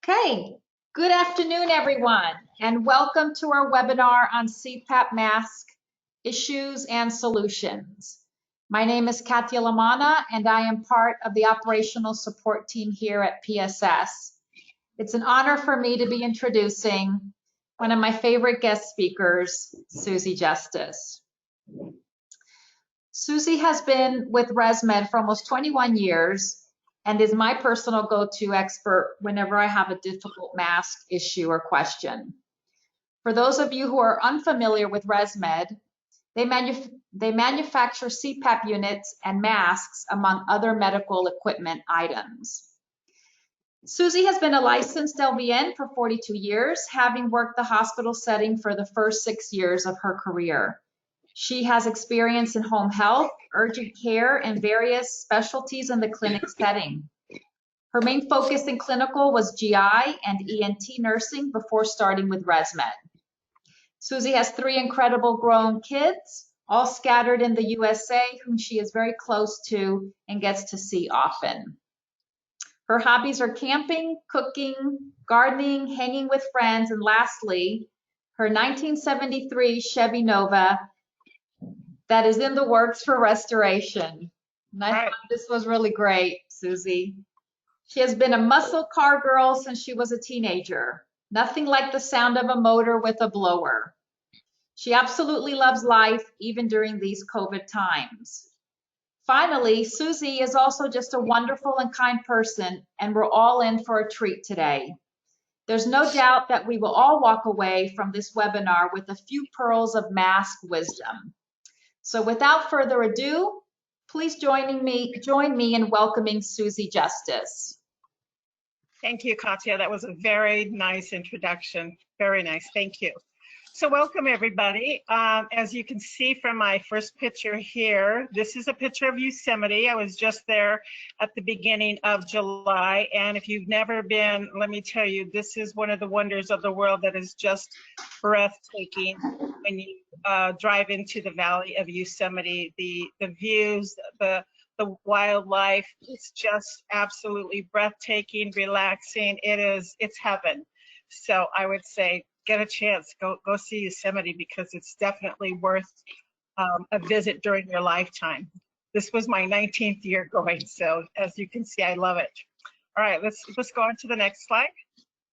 Okay, good afternoon, everyone, and welcome to our webinar on CPAP Mask issues and solutions. My name is Katia Lamana, and I am part of the operational support team here at PSS. It's an honor for me to be introducing one of my favorite guest speakers, Susie Justice. Susie has been with ResMed for almost 21 years and is my personal go-to expert whenever I have a difficult mask issue or question. For those of you who are unfamiliar with ResMed, they manufacture CPAP units and masks, among other medical equipment items. Susie has been a licensed LVN for 42 years, having worked the hospital setting for the first 6 years of her career. She has experience in home health, urgent care, and various specialties in the clinic setting. Her main focus in clinical was GI and ENT nursing before starting with ResMed. Susie has 3 incredible grown kids, all scattered in the USA, whom she is very close to and gets to see often. Her hobbies are camping, cooking, gardening, hanging with friends, and lastly, her 1973 Chevy Nova that is in the works for restoration. And I thought this was really great, Susie. She has been a muscle car girl since she was a teenager. Nothing like the sound of a motor with a blower. She absolutely loves life, even during these COVID times. Finally, Susie is also just a wonderful and kind person, and we're all in for a treat today. There's no doubt that we will all walk away from this webinar with a few pearls of mask wisdom. So without further ado, please join me in welcoming Susie Justice. Thank you, Katia. That was a very nice introduction. Very nice. Thank you. So welcome, everybody. As you can see from my first picture here, this is a picture of Yosemite. I was just there at the beginning of July. And if you've never been, let me tell you, this is one of the wonders of the world that is just breathtaking when you drive into the valley of Yosemite. The views, the wildlife, it's just absolutely breathtaking, relaxing. It's heaven. So I would say, get a chance, go see Yosemite, because it's definitely worth a visit during your lifetime. This was my 19th year going, so as you can see, I love it. All right, let's go on to the next slide.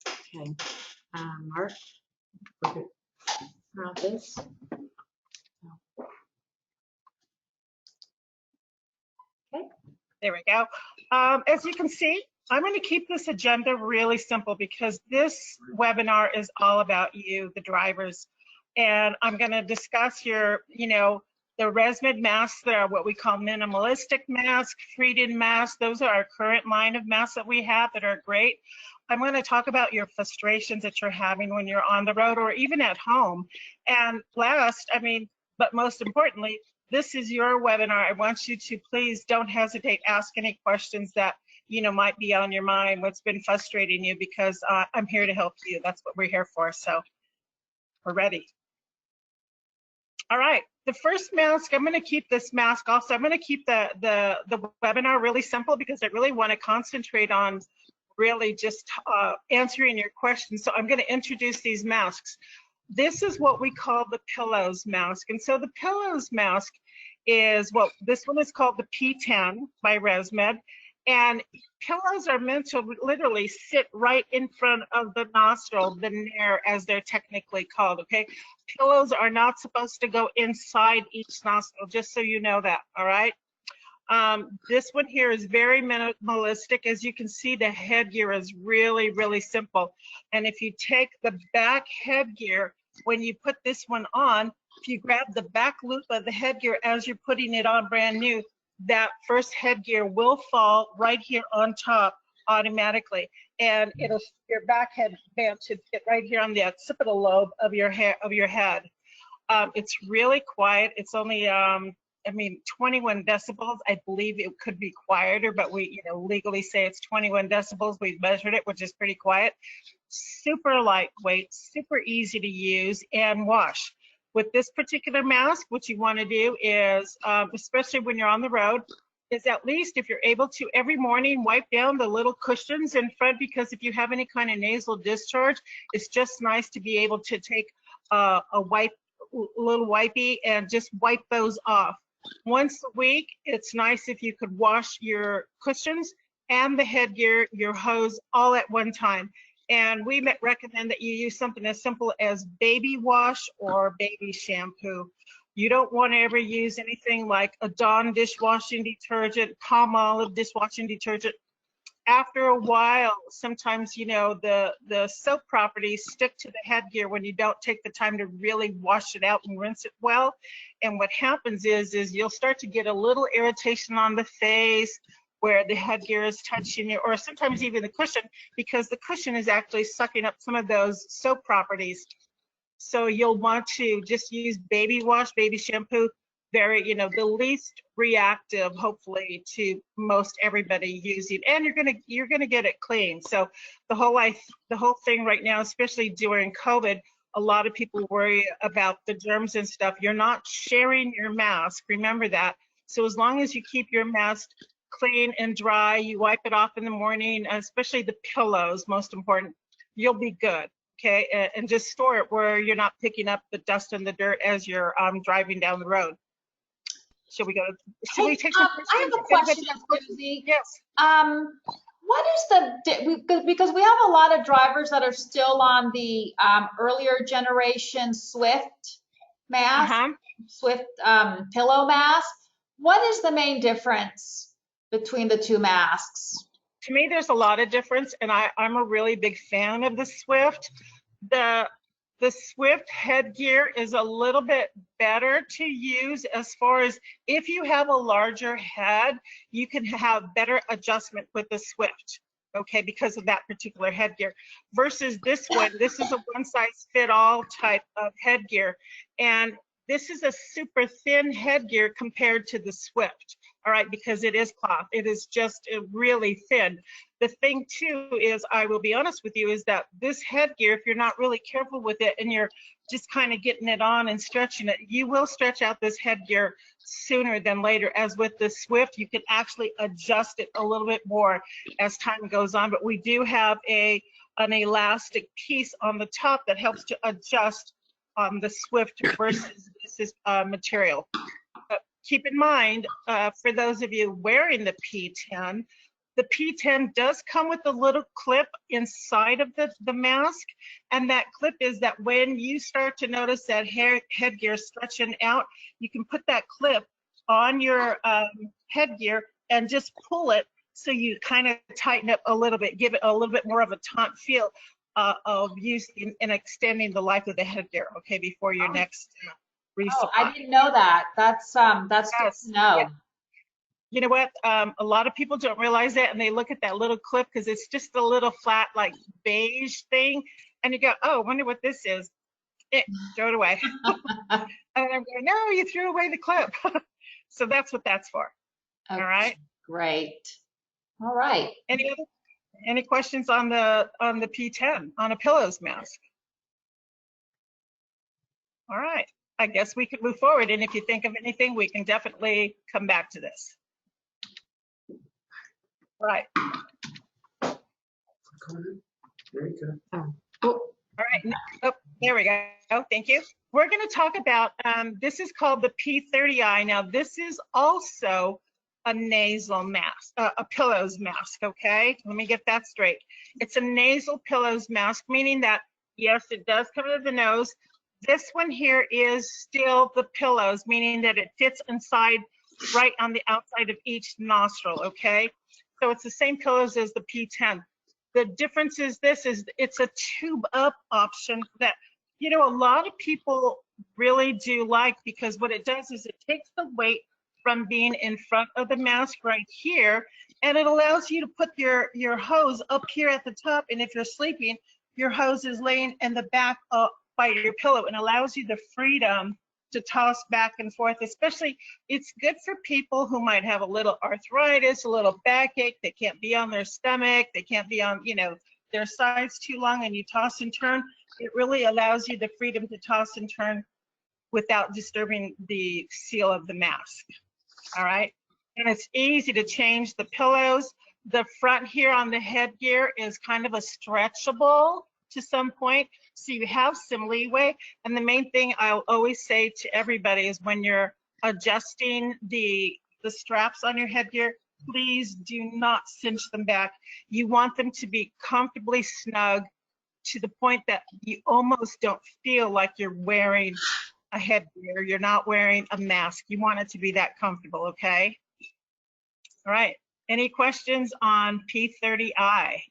Okay, Mark, now this. Okay, there we go. As you can see, I'm going to keep this agenda really simple because this webinar is all about you, the drivers. And I'm going to discuss the ResMed masks. They are what we call minimalistic masks, Freedom masks. Those are our current line of masks that we have that are great. I'm going to talk about your frustrations that you're having when you're on the road or even at home. And last, but most importantly, this is your webinar. I want you to please don't hesitate, ask any questions that might be on your mind, what's been frustrating you, because I'm here to help you. That's what we're here for. So we're ready. All right, the first mask, I'm going to keep this mask off. So I'm going to keep the webinar really simple because I really want to concentrate on really just answering your questions. So I'm going to introduce these masks. This is what we call the Pillows mask. And so the Pillows mask is this one is called the P10 by ResMed. And pillows are meant to literally sit right in front of the nostril, the nair, as they're technically called, okay? Pillows are not supposed to go inside each nostril, just so you know that, all right? This one here is very minimalistic. As you can see, the headgear is really, really simple. And if you take the back headgear, when you put this one on, if you grab the back loop of the headgear as you're putting it on brand new, that first headgear will fall right here on top automatically, and your back headband should fit right here on the occipital lobe of your head. It's really quiet. It's only 21 decibels. I believe it could be quieter, but we legally say it's 21 decibels. We've measured it, which is pretty quiet. Super lightweight, super easy to use and wash. With this particular mask, what you want to do is, especially when you're on the road, is at least, if you're able to, every morning wipe down the little cushions in front, because if you have any kind of nasal discharge, it's just nice to be able to take a little wipey and just wipe those off. Once a week, it's nice if you could wash your cushions and the headgear, your hose, all at one time. And we recommend that you use something as simple as baby wash or baby shampoo. You don't want to ever use anything like a Dawn dishwashing detergent, Palmolive dishwashing detergent. After a while, sometimes, you know, the soap properties stick to the headgear when you don't take the time to really wash it out and rinse it well. And what happens is you'll start to get a little irritation on the face where the headgear is touching you, or sometimes even the cushion, because the cushion is actually sucking up some of those soap properties. So you'll want to just use baby wash, baby shampoo, very, you know, the least reactive, hopefully, to most everybody using, and you're gonna get it clean. So the whole thing right now, especially during COVID, a lot of people worry about the germs and stuff. You're not sharing your mask, remember that. So as long as you keep your mask clean and dry, you wipe it off in the morning, especially the pillows, most important, you'll be good. Okay, and just store it where you're not picking up the dust and the dirt as you're driving down the road. Should we go? Should we take some questions? I have a question, Susie. Yes. What is because we have a lot of drivers that are still on the earlier generation Swift mask, Swift pillow mask. What is the main difference between the two masks? To me, there's a lot of difference, and I'm a really big fan of the Swift. The Swift headgear is a little bit better to use as far as if you have a larger head, you can have better adjustment with the Swift, okay, because of that particular headgear. Versus this one, this is a one-size-fit-all type of headgear, and this is a super thin headgear compared to the Swift. All right, because it is cloth. It is just really thin. The thing too is, I will be honest with you, is that this headgear, if you're not really careful with it and you're just kind of getting it on and stretching it, you will stretch out this headgear sooner than later. As with the Swift, you can actually adjust it a little bit more as time goes on. But we do have an elastic piece on the top that helps to adjust the Swift versus this material. Keep in mind, for those of you wearing the P10, the P10 does come with a little clip inside of the mask, and that clip is that when you start to notice that headgear stretching out, you can put that clip on your headgear and just pull it so you kind of tighten up a little bit, give it a little bit more of a taut feel of using and extending the life of the headgear, okay, before your next resupply. Oh, I didn't know that. That's good to know. Yeah. You know what? A lot of people don't realize that, and they look at that little clip because it's just a little flat, like beige thing, and you go, "Oh, I wonder what this is." Throw it away. And I'm going, "No, you threw away the clip." So that's what that's for. Okay, all right. Great. All right. Any questions on the P10 on a pillows mask? All right. I guess we could move forward, and if you think of anything, we can definitely come back to this. Right. Very good. Oh. All right. Oh, there we go. Thank you. We're going to talk about, this is called the P30i. Now, this is also a nasal mask, a pillows mask, okay? Let me get that straight. It's a nasal pillows mask, meaning that, yes, it does come to the nose. This one here is still the pillows, meaning that it fits inside right on the outside of each nostril, okay? So it's the same pillows as the P10. The difference is it's a tube up option that, you know, a lot of people really do like, because what it does is it takes the weight from being in front of the mask right here, and it allows you to put your hose up here at the top, and if you're sleeping, your hose is laying in the back by your pillow, and allows you the freedom to toss back and forth. Especially, it's good for people who might have a little arthritis, a little backache, they can't be on their stomach, they can't be on, you know, their sides too long, and you toss and turn. It really allows you the freedom to toss and turn without disturbing the seal of the mask. All right. and it's easy to change the pillows. The front here on the headgear is kind of a stretchable to some point, so you have some leeway. And the main thing I'll always say to everybody is when you're adjusting the straps on your headgear, please do not cinch them back. You want them to be comfortably snug to the point that you almost don't feel like you're wearing a headgear. You're not wearing a mask. You want it to be that comfortable, okay? All right. Any questions on P30i?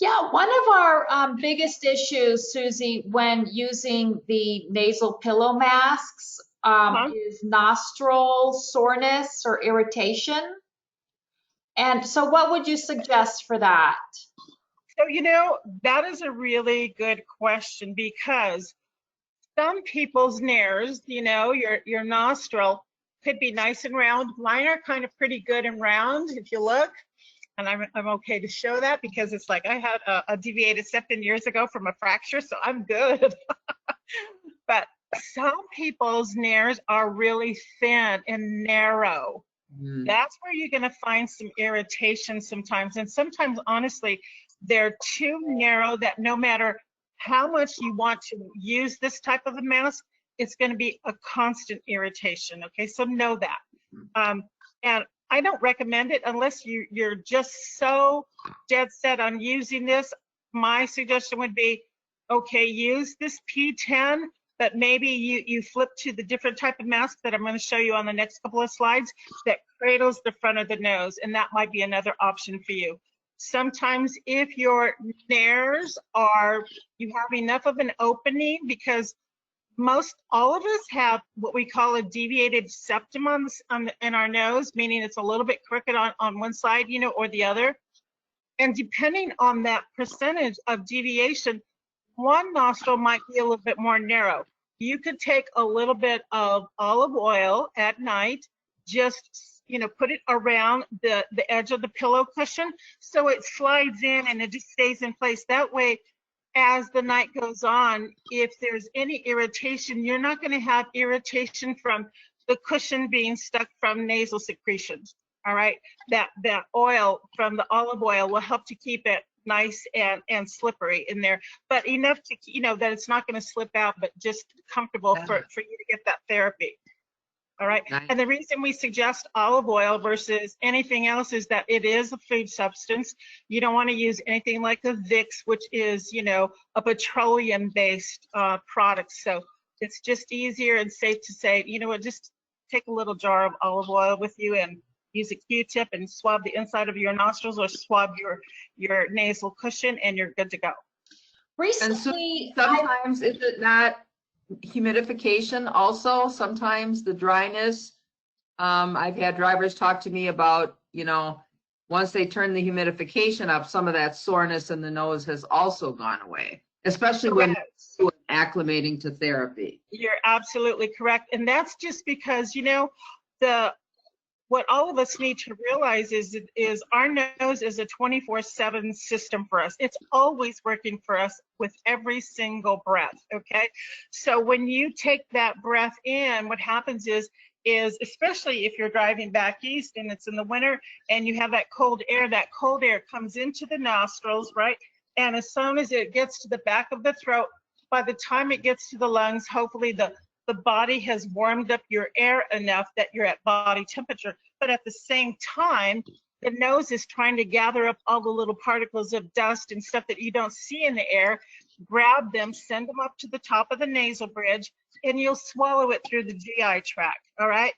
Yeah, one of our biggest issues, Susie, when using the nasal pillow masks is nostril soreness or irritation. And so what would you suggest for that? So, that is a really good question, because some people's nares, your nostril could be nice and round. Mine are kind of pretty good and round if you look. And I'm okay to show that because it's like I had a deviated septum years ago from a fracture, so I'm good. But some people's nares are really thin and narrow. That's where you're going to find some irritation sometimes. And sometimes, honestly, they're too narrow that no matter how much you want to use this type of a mask, it's going to be a constant irritation. Okay, so know that. And I don't recommend it unless you're just so dead set on using this. My suggestion would be, okay, use this P10, but maybe you flip to the different type of mask that I'm going to show you on the next couple of slides that cradles the front of the nose, and that might be another option for you. Sometimes if your nares you have enough of an opening, because all of us have what we call a deviated septum in our nose, meaning it's a little bit crooked on one side, or the other. And depending on that percentage of deviation, one nostril might be a little bit more narrow. You could take a little bit of olive oil at night, just put it around the edge of the pillow cushion so it slides in and it just stays in place. That way, as the night goes on, if there's any irritation, you're not going to have irritation from the cushion being stuck from nasal secretions. All right, that oil from the olive oil will help to keep it nice and slippery in there, but enough to that it's not going to slip out, but just comfortable for you to get that therapy. All right. Nice. And the reason we suggest olive oil versus anything else is that it is a food substance. You don't want to use anything like a Vicks, which is, a petroleum-based product. So it's just easier and safe to say, just take a little jar of olive oil with you and use a Q-tip and swab the inside of your nostrils or swab your nasal cushion, and you're good to go. Recently, sometimes is it not humidification also? Sometimes the dryness. I've had drivers talk to me about, once they turn the humidification up, some of that soreness in the nose has also gone away, especially when acclimating to therapy. You're absolutely correct. And that's just because, what all of us need to realize is our nose is a 24/7 system for us. It's always working for us with every single breath, okay? So when you take that breath in, what happens is especially if you're driving back east and it's in the winter and you have that cold air comes into the nostrils, right? And as soon as it gets to the back of the throat, by the time it gets to the lungs, hopefully the body has warmed up your air enough that you're at body temperature. But at the same time, the nose is trying to gather up all the little particles of dust and stuff that you don't see in the air, grab them, send them up to the top of the nasal bridge, and you'll swallow it through the GI tract, all right?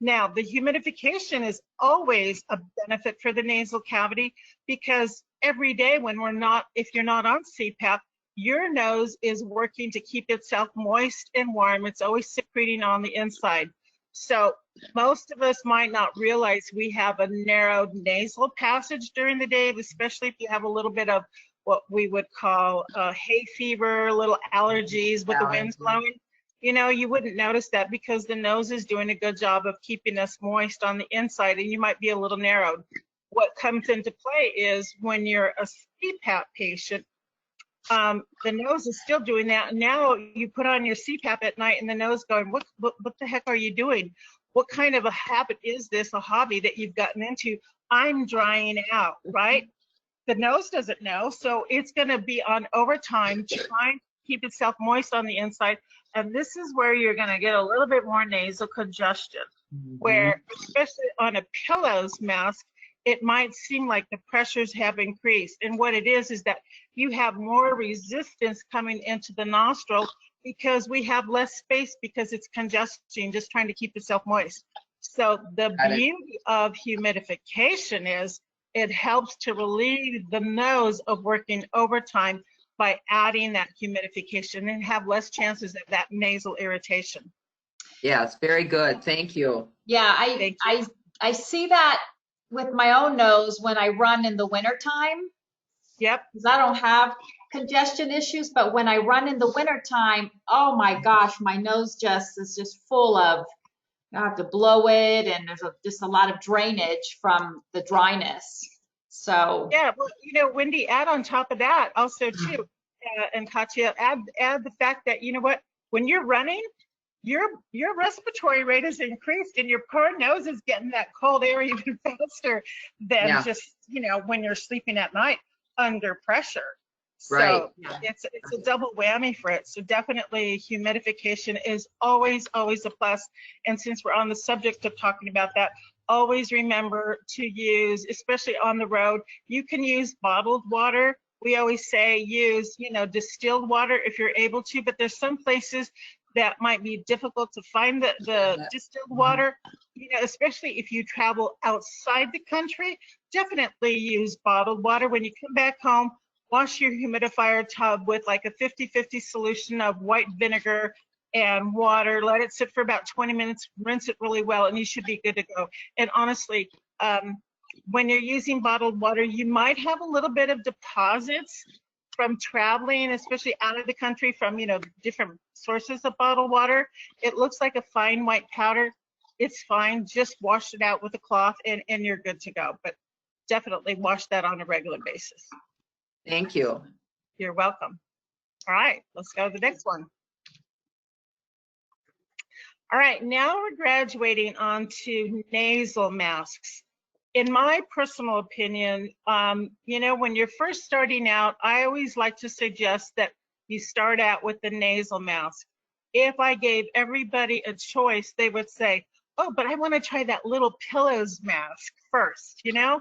Now, the humidification is always a benefit for the nasal cavity, because every day if you're not on CPAP, your nose is working to keep itself moist and warm. It's always secreting on the inside. So most of us might not realize we have a narrowed nasal passage during the day, especially if you have a little bit of what we would call hay fever, little allergies with the winds blowing. You wouldn't notice that because the nose is doing a good job of keeping us moist on the inside, and you might be a little narrowed. What comes into play is when you're a CPAP patient, the nose is still doing that. Now you put on your CPAP at night and the nose going, what the heck are you doing? what kind of a habit is this, a hobby that you've gotten into? I'm drying out, right? The nose doesn't know, so it's going to be on overtime trying to keep itself moist on the inside. And this is where you're going to get a little bit more nasal congestion, where especially on a pillows mask, it might seem like the pressures have increased. And what it is that you have more resistance coming into the nostril because we have less space because it's congestion, just trying to keep itself moist. So the beauty of humidification is it helps to relieve the nose of working overtime by adding that humidification and have less chances of that nasal irritation. Yes, very good. Thank you. Yeah, Thank you. I see that with my own nose when I run in the wintertime, Yep. because I don't have congestion issues, but when I run in the wintertime, oh my gosh, my nose is just full of, I have to blow it, and there's just a lot of drainage from the dryness. So Yeah, well, you know, Wendy, add on top of that also too, and Katya, add the fact that, you know what, when you're running, your respiratory rate is increased and your poor nose is getting that cold air even faster than just, you know, when you're sleeping at night under pressure. Right. So it's a double whammy for it. So definitely humidification is always a plus. And since we're on the subject of talking about that, always remember to use, especially on the road, you can use bottled water. We always say use, you know, distilled water if you're able to, but there's some places that might be difficult to find the distilled water, you know, especially if you travel outside the country. Definitely use bottled water. When you come back home, wash your humidifier tub with like a 50-50 solution of white vinegar and water. Let it sit for about 20 minutes, rinse it really well, and you should be good to go. And honestly, when you're using bottled water, you might have a little bit of deposits from traveling, especially out of the country, from, you know, different sources of bottled water. It looks like a fine white powder. It's fine. Just wash it out with a cloth and you're good to go. But definitely wash that on a regular basis. Thank you. You're welcome. All right, let's go to the next one. All right, now we're graduating onto nasal masks. In my personal opinion, you know, when you're first starting out, I always like to suggest that you start out with the nasal mask. If I gave everybody a choice, they would say, oh, but I want to try that little pillows mask first, you know?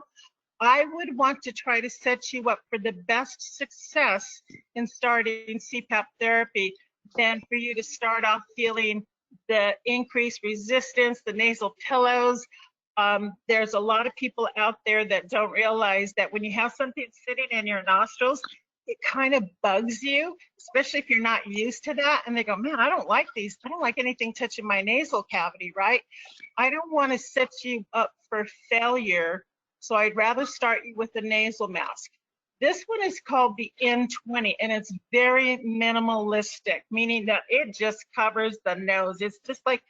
I would want to try to set you up for the best success in starting CPAP therapy than for you to start off feeling the increased resistance, the nasal pillows. There's a lot of people out there that don't realize that when you have something sitting in your nostrils, it kind of bugs you, especially if you're not used to that. And they go, man, I don't like these. I don't like anything touching my nasal cavity, right? I don't want to set you up for failure. So I'd rather start you with the nasal mask. This one is called the N20, and it's very minimalistic, meaning that it just covers the nose. It's just like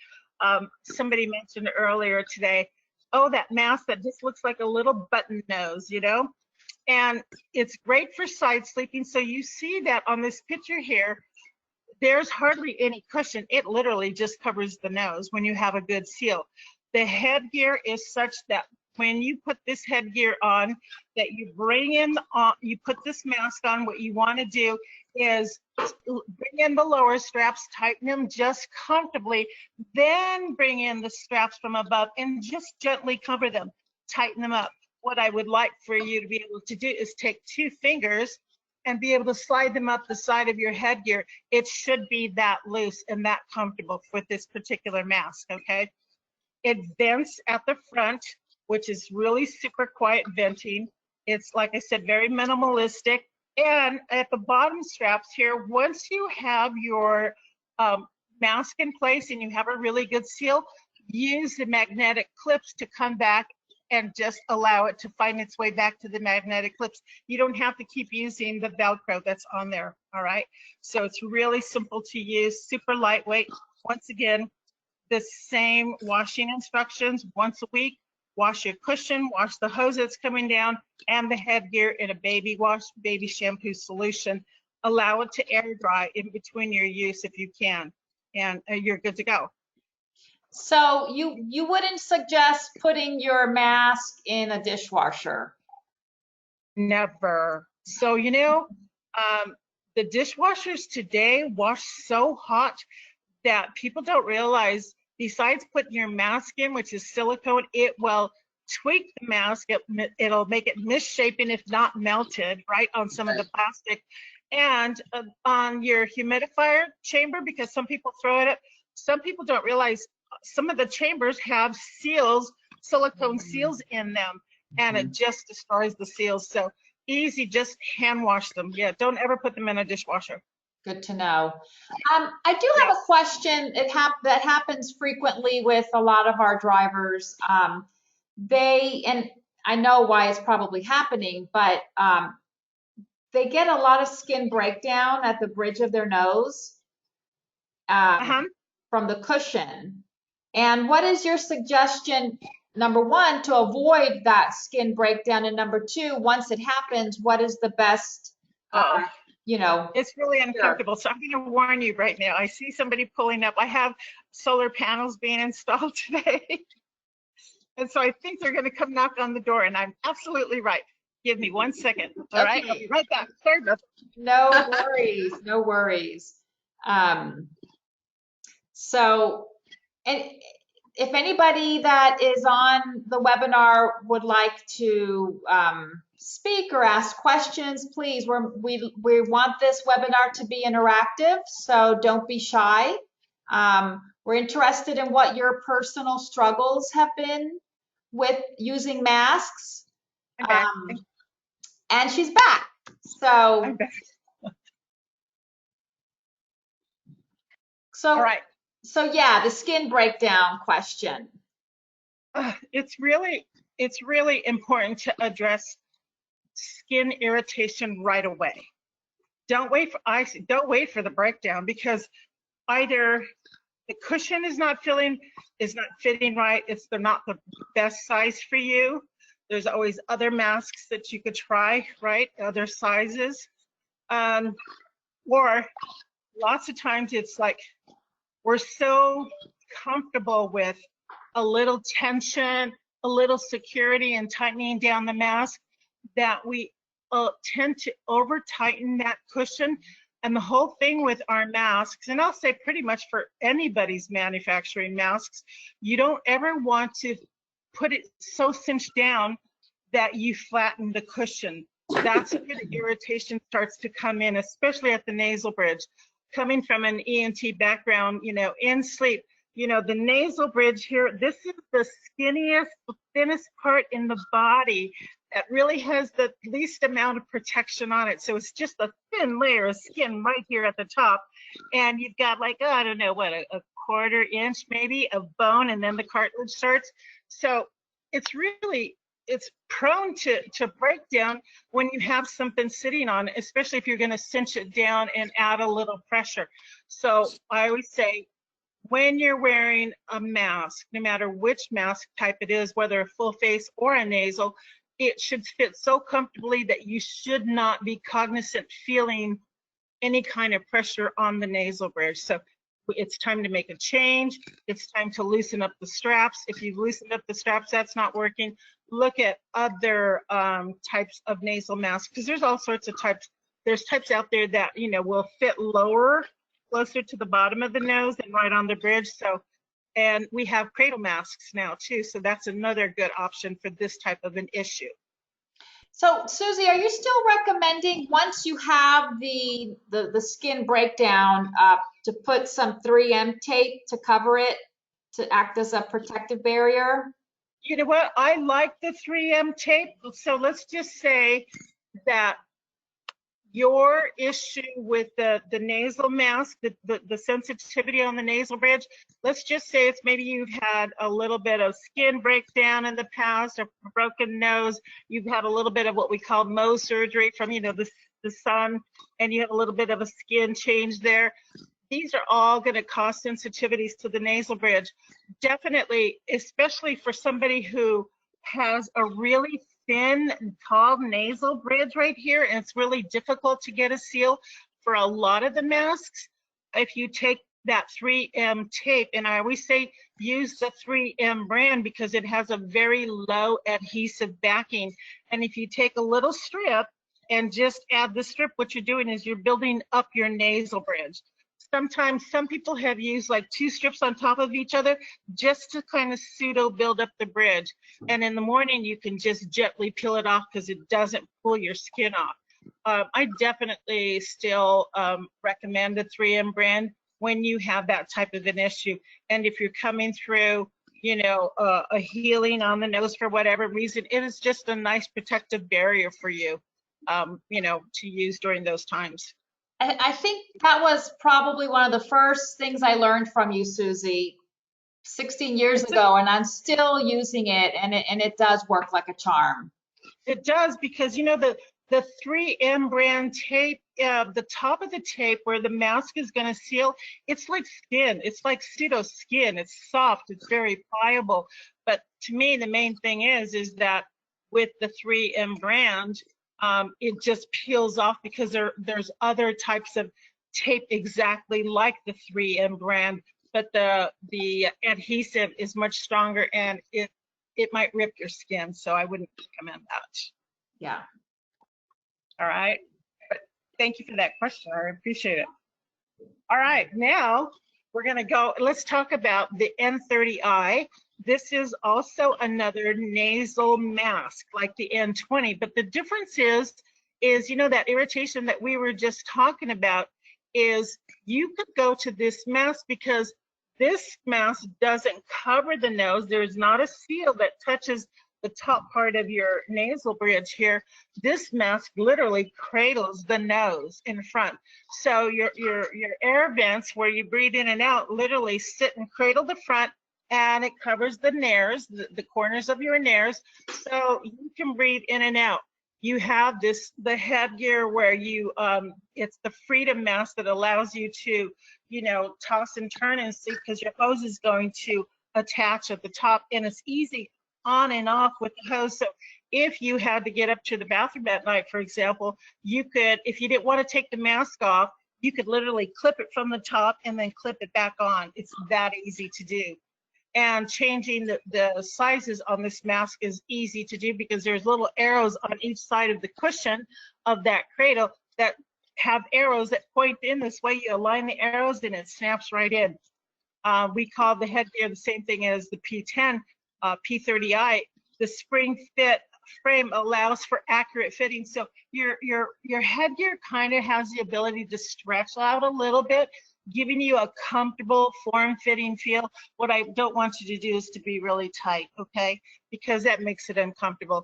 somebody mentioned earlier today, oh, that mask that just looks like a little button nose, you know? And it's great for side sleeping. So you see that on this picture here, there's hardly any cushion. It literally just covers the nose when you have a good seal. The headgear is such that when you put this headgear on, that you bring in, you put this mask on, what you want to do is bring in the lower straps, tighten them just comfortably, then bring in the straps from above and just gently cover them, tighten them up. What I would like for you to be able to do is take 2 fingers and be able to slide them up the side of your headgear. It should be that loose and that comfortable for this particular mask, okay? It vents at the front, which is really super quiet venting. It's, like I said, very minimalistic. And at the bottom straps here, once you have your mask in place and you have a really good seal, use the magnetic clips to come back and just allow it to find its way back to the magnetic clips. You don't have to keep using the Velcro that's on there, all right? So it's really simple to use, super lightweight. Once again, the same washing instructions once a week. Wash your cushion, wash the hose that's coming down, and the headgear in a baby wash, baby shampoo solution. Allow it to air dry in between your use if you can, and you're good to go. So you wouldn't suggest putting your mask in a dishwasher? Never. So, the dishwashers today wash so hot that people don't realize, besides putting your mask in, which is silicone, it will tweak the mask. It'll make it misshapen, if not melted, right, on some of the plastic. And on your humidifier chamber, because some people throw it up, some people don't realize some of the chambers have seals, silicone seals in them, and it just destroys the seals. So easy, just hand wash them. Yeah, don't ever put them in a dishwasher. Good to know. I do have a question. That happens frequently with a lot of our drivers. And I know why it's probably happening, but they get a lot of skin breakdown at the bridge of their nose from the cushion. And what is your suggestion, number one, to avoid that skin breakdown? And number two, once it happens, what is the best, It's really uncomfortable. So I'm going to warn you right now. I see somebody pulling up. I have solar panels being installed today. And so I think they're going to come knock on the door, and I'm absolutely right. Give me 1 second. All right, I'll be right back. Sorry about that. No worries, no worries. So, and if anybody that is on the webinar would like to speak or ask questions, please, we want this webinar to be interactive, so don't be shy. We're interested in what your personal struggles have been with using masks. I'm back. And she's back. So, I'm back. So, all right. So yeah, the skin breakdown question. It's really important to address skin irritation right away. Don't wait for the breakdown, because either the cushion is not fitting right, they're not the best size for you. There's always other masks that you could try, right? Other sizes. Or lots of times it's like we're so comfortable with a little tension, a little security and tightening down the mask that we tend to over tighten that cushion. And the whole thing with our masks, and I'll say pretty much for anybody's manufacturing masks, you don't ever want to put it so cinched down that you flatten the cushion. That's where the irritation starts to come in, especially at the nasal bridge. Coming from an ENT background, in sleep, the nasal bridge here, this is the skinniest, the thinnest part in the body that really has the least amount of protection on it. So it's just a thin layer of skin right here at the top. And you've got like, I don't know what, a quarter inch maybe of bone, and then the cartilage starts. So it's prone to breakdown when you have something sitting on it, especially if you're going to cinch it down and add a little pressure. So I always say, when you're wearing a mask, no matter which mask type it is, whether a full face or a nasal, it should fit so comfortably that you should not be cognizant feeling any kind of pressure on the nasal bridge. So it's time to make a change. It's time to loosen up the straps. If you've loosened up the straps, that's not working. Look at other types of nasal masks, because there's all sorts of types. There's types out there that will fit lower, closer to the bottom of the nose and right on the bridge. So, and we have cradle masks now too. So that's another good option for this type of an issue. So Susie, are you still recommending, once you have the skin breakdown, to put some 3M tape to cover it to act as a protective barrier? You know what? I like the 3M tape. So let's just say that your issue with the nasal mask, the sensitivity on the nasal bridge, let's just say it's maybe you've had a little bit of skin breakdown in the past, a broken nose, you've had a little bit of what we call Mohs surgery from the sun, and you have a little bit of a skin change there. These are all going to cause sensitivities to the nasal bridge. Definitely, especially for somebody who has a really thin, tall nasal bridge right here, and it's really difficult to get a seal for a lot of the masks. If you take that 3M tape. And I always say use the 3M brand because it has a very low adhesive backing. And if you take a little strip and just add the strip, what you're doing is you're building up your nasal bridge. Sometimes some people have used like 2 strips on top of each other just to kind of pseudo build up the bridge. And in the morning, you can just gently peel it off because it doesn't pull your skin off. I definitely still recommend the 3M brand when you have that type of an issue. And if you're coming through, you know, a healing on the nose for whatever reason, it is just a nice protective barrier for you, you know, to use during those times. I think that was probably one of the first things I learned from you, Susie, 16 years ago, and I'm still using it, and it does work like a charm. It does, because you know the 3M brand tape, the top of the tape where the mask is going to seal, it's like skin. It's like pseudo skin. It's soft. It's very pliable. But to me, the main thing is that with the 3M brand, it just peels off because there's other types of tape exactly like the 3M brand, but the adhesive is much stronger and it might rip your skin. So I wouldn't recommend that. Yeah. All right. But thank you for that question. I appreciate it. All right. Now we're going to go. Let's talk about the N30i. This is also another nasal mask like the N20, but the difference is, you know, that irritation that we were just talking about is you could go to this mask because this mask doesn't cover the nose. There's not a seal that touches the top part of your nasal bridge here. This mask literally cradles the nose in front. So your air vents where you breathe in and out literally sit and cradle the front, and it covers the nares, the corners of your nares, so you can breathe in and out. You have the headgear where you, it's the freedom mask that allows you to, you know, toss and turn and sleep because your hose is going to attach at the top, and it's easy on and off with the hose. So if you had to get up to the bathroom at night, for example, you could, if you didn't want to take the mask off, you could literally clip it from the top and then clip it back on. It's that easy to do. And changing the sizes on this mask is easy to do because there's little arrows on each side of the cushion of that cradle that have arrows that point in this way. You align the arrows and it snaps right in. We call the headgear the same thing as the P10, P30i. The spring fit frame allows for accurate fitting. So your headgear kind of has the ability to stretch out a little bit, giving you a comfortable form-fitting feel. What I don't want you to do is to be really tight, okay? Because that makes it uncomfortable.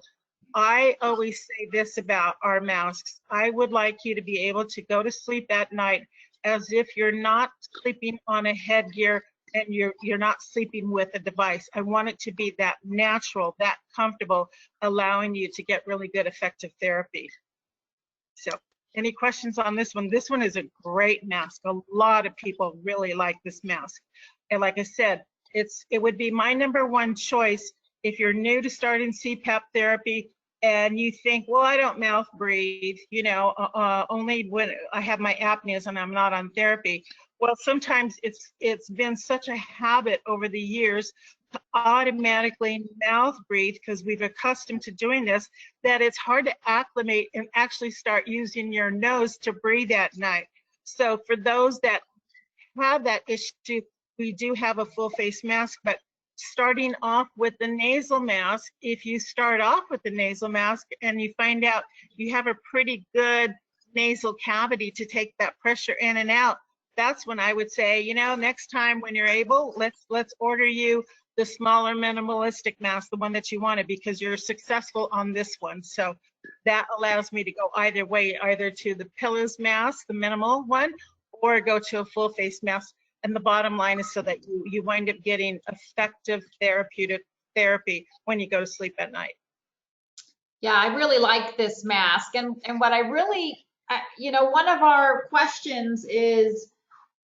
I always say this about our masks. I would like you to be able to go to sleep at night as if you're not sleeping on a headgear and you're not sleeping with a device. I want it to be that natural, that comfortable, allowing you to get really good effective therapy. So any questions on this one? This one is a great mask. A lot of people really like this mask. And like I said, it would be my #1 choice if you're new to starting CPAP therapy and you think, well, I don't mouth breathe, you know, only when I have my apneas and I'm not on therapy. Well, sometimes it's been such a habit over the years to automatically mouth breathe because we've accustomed to doing this, that it's hard to acclimate and actually start using your nose to breathe at night. So for those that have that issue, we do have a full face mask, but starting off with the nasal mask, if you start off with the nasal mask and you find out you have a pretty good nasal cavity to take that pressure in and out, that's when I would say, you know, next time when you're able, let's order you the smaller minimalistic mask, the one that you wanted, because you're successful on this one. So that allows me to go either way, either to the Pillows mask, the minimal one, or go to a full face mask. And the bottom line is so that you wind up getting effective therapeutic therapy when you go to sleep at night. Yeah, I really like this mask. And what I really, you know, one of our questions is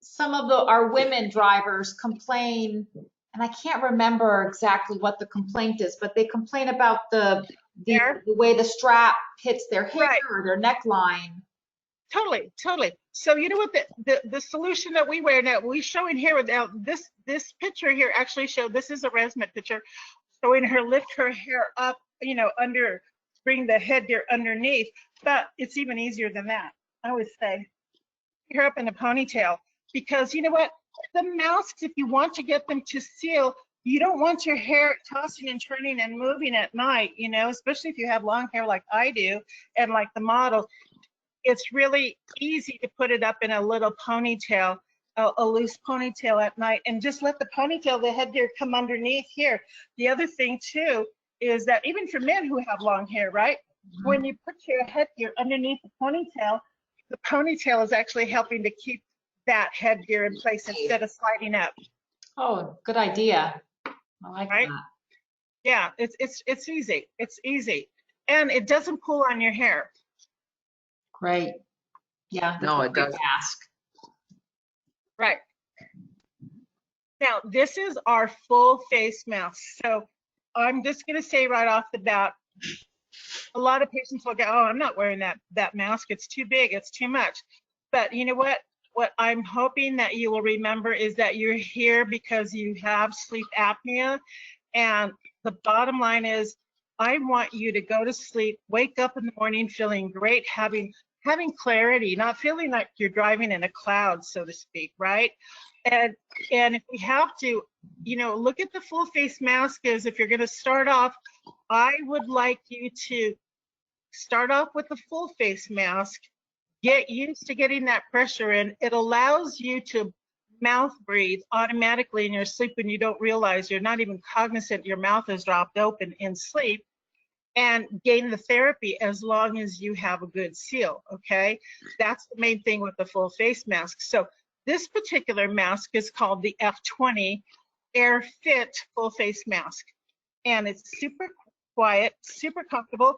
some of our women drivers complain, and I can't remember exactly what the complaint is, but they complain about the way the strap hits their hair Right. or their neckline. Totally, totally. So you know what the solution that we wear now, we showing here now, this picture here actually showed, this is a ResMed picture, showing her lift her hair up, you know, under, bring the headgear underneath, but it's even easier than that. I always say, hair up in a ponytail, because you know what? The masks, if you want to get them to seal, you don't want your hair tossing and turning and moving at night, you know, especially if you have long hair like I do and like the model. It's really easy to put it up in a little ponytail, a loose ponytail at night, and just let the ponytail, the headgear come underneath here. The other thing too is that even for men who have long hair, right? When you put your headgear underneath the ponytail is actually helping to keep that headgear in place instead of sliding up. Oh, good idea. I like Right? that. Yeah, it's easy. It's easy, and it doesn't pull on your hair. Great. Yeah. that's No, a it great doesn't. Mask. Right. Now, this is our full face mask. So I'm just going to say right off the bat, a lot of patients will go, oh, I'm not wearing that mask. It's too big. It's too much. But you know what? What I'm hoping that you will remember is that you're here because you have sleep apnea. And the bottom line is, I want you to go to sleep, wake up in the morning feeling great, having clarity, not feeling like you're driving in a cloud, so to speak, right? And if we have to, you know, look at the full face mask as if you're going to start off, I would like you to start off with the full face mask, get used to getting that pressure in. It allows you to mouth breathe automatically in your sleep when you don't realize, you're not even cognizant your mouth is dropped open in sleep, and gain the therapy as long as you have a good seal, okay? That's the main thing with the full face mask. So this particular mask is called the F30 AirFit full face mask, and it's super quiet, super comfortable.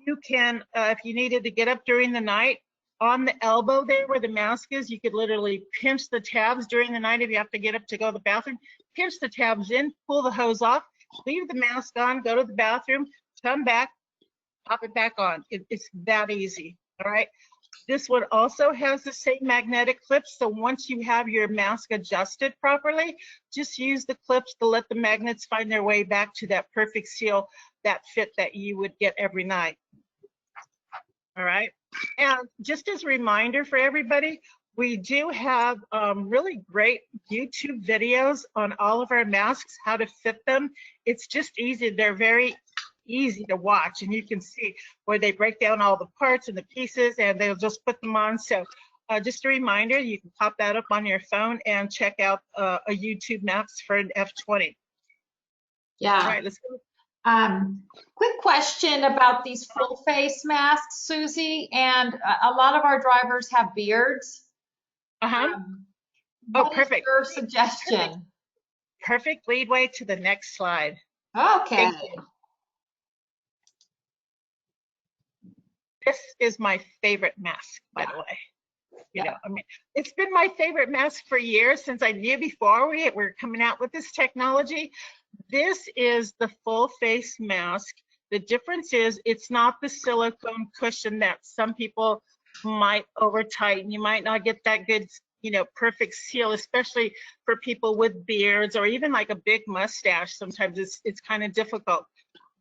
You can, if you needed to get up during the night, on the elbow there where the mask is, you could literally pinch the tabs during the night if you have to get up to go to the bathroom. Pinch the tabs in, pull the hose off, leave the mask on, go to the bathroom, come back, pop it back on. It's that easy, all right? This one also has the same magnetic clips, so once you have your mask adjusted properly, just use the clips to let the magnets find their way back to that perfect seal, that fit that you would get every night. All right, and just as a reminder for everybody, we do have really great YouTube videos on all of our masks, how to fit them. It's just easy. They're very easy to watch, and you can see where they break down all the parts and the pieces, and they'll just put them on. So just a reminder, you can pop that up on your phone and check out a YouTube mask for an F30. Yeah. All right, let's go. Quick question about these full face masks, Susie, and a lot of our drivers have beards. What is Perfect. your suggestion? Perfect lead way to the next slide. Okay. Thank you. This is my favorite mask, by the way. You know, I mean, it's been my favorite mask for years, since I knew before we were coming out with this technology. This is the full face mask. The difference is it's not the silicone cushion that some people might over tighten. You might not get that good, you know, perfect seal, especially for people with beards or even like a big mustache. Sometimes it's kind of difficult.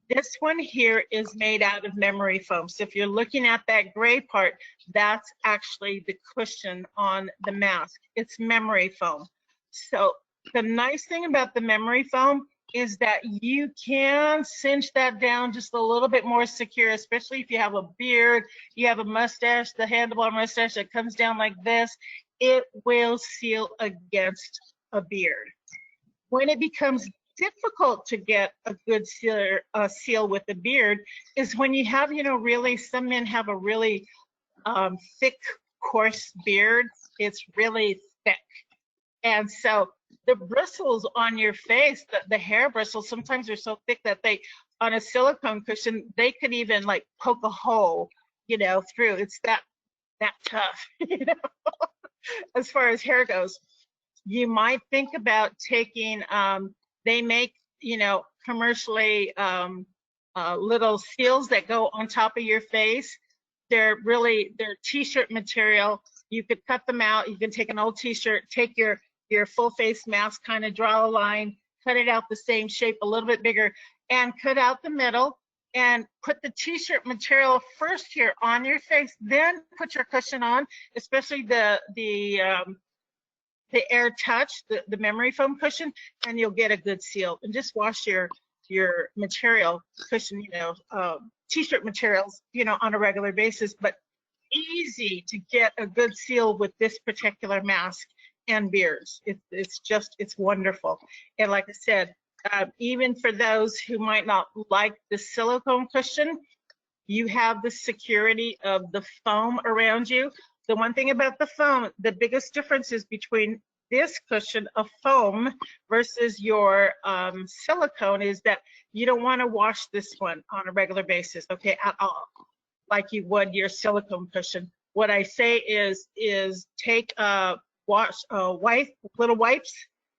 This one here is made out of memory foam. So if you're looking at that gray part, that's actually the cushion on the mask. It's memory foam. So the nice thing about the memory foam is that you can cinch that down just a little bit more secure, especially if you have a beard, you have a mustache, the handlebar mustache that comes down like this, it will seal against a beard. When it becomes difficult to get a good seal with a beard is when you have, you know, really, some men have a really thick, coarse beard. It's really thick. And so the bristles on your face, the hair bristles, sometimes are so thick that they, on a silicone cushion, they could even like poke a hole, you know, through. It's that tough, you know, as far as hair goes. You might think about taking, they make, you know, commercially little seals that go on top of your face. they're t-shirt material. You could cut them out. You can take an old t-shirt, take your full face mask, kind of draw a line, cut it out the same shape, a little bit bigger, and cut out the middle and put the t-shirt material first here on your face, then put your cushion on, especially the Air Touch, the memory foam cushion, and you'll get a good seal. And just wash your material cushion, t-shirt materials, on a regular basis. But easy to get a good seal with this particular mask and beers. It's wonderful. And like I said, even for those who might not like the silicone cushion, you have the security of the foam around you. The one thing about the foam, the biggest difference is between this cushion of foam versus your silicone is that you don't want to wash this one on a regular basis, okay, at all, like you would your silicone cushion. What I say is take little wipes